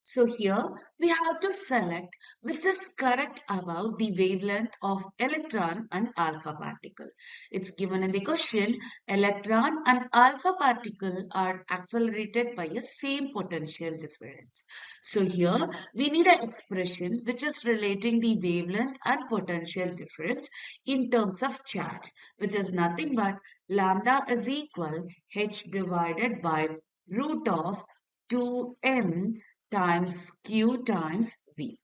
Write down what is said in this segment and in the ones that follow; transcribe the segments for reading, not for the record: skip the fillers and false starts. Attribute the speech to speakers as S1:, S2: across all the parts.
S1: So here we have to select which is correct about the wavelength of electron and alpha particle. It's given in the question, electron and alpha particle are accelerated by a same potential difference. So here we need an expression which is relating the wavelength and potential difference in terms of charge, which is nothing but lambda is equal h divided by root of 2m times q times v.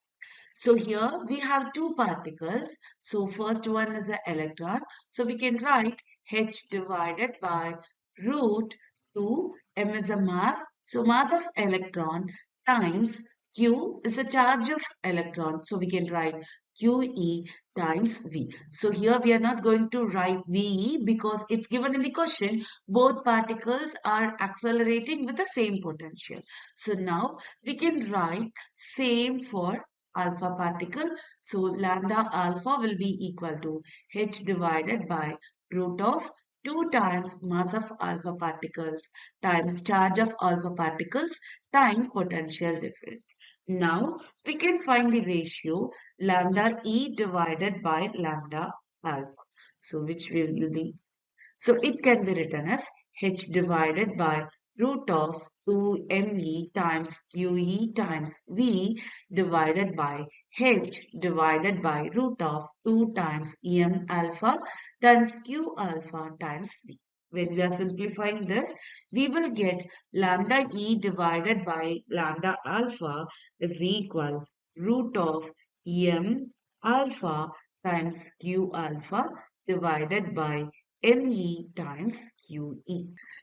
S1: So here we have two particles. So first one is an electron. So we can write h divided by root 2, m is a mass. So mass of electron times q is a charge of electron. So we can write QE times V. So here we are not going to write VE because it's given in the question. Both particles are accelerating with the same potential. So now we can write same for alpha particle. So lambda alpha will be equal to h divided by root of 2 times mass of alpha particles times charge of alpha particles times potential difference. Now we can find the ratio lambda E divided by lambda alpha. So which will be, so it can be written as h divided by root of 2me times qe times v divided by h divided by root of 2 times em alpha times q alpha times v. When we are simplifying this, we will get lambda e divided by lambda alpha is equal root of em alpha times q alpha divided by me times QE.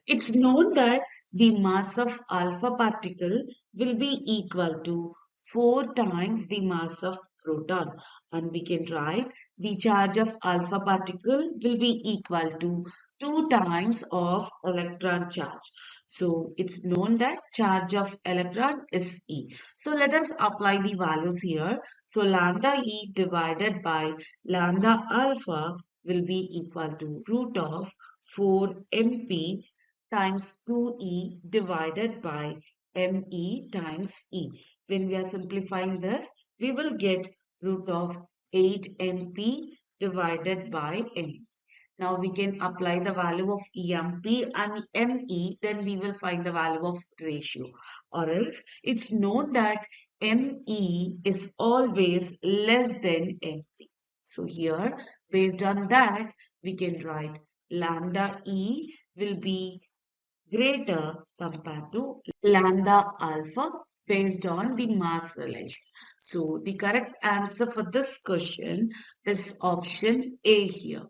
S1: It's known that the mass of alpha particle will be equal to 4 times the mass of proton, and we can write the charge of alpha particle will be equal to 2 times of electron charge. So it's known that charge of electron is E. So let us apply the values here. So lambda E divided by lambda alpha will be equal to root of 4mp times 2e divided by me times e. When we are simplifying this, we will get root of 8mp divided by m. Now we can apply the value of EMP and ME, then we will find the value of ratio. Or else it's known that ME is always less than MP. So here, based on that, we can write lambda E will be greater compared to lambda alpha based on the mass relation. So the correct answer for this question is option A here.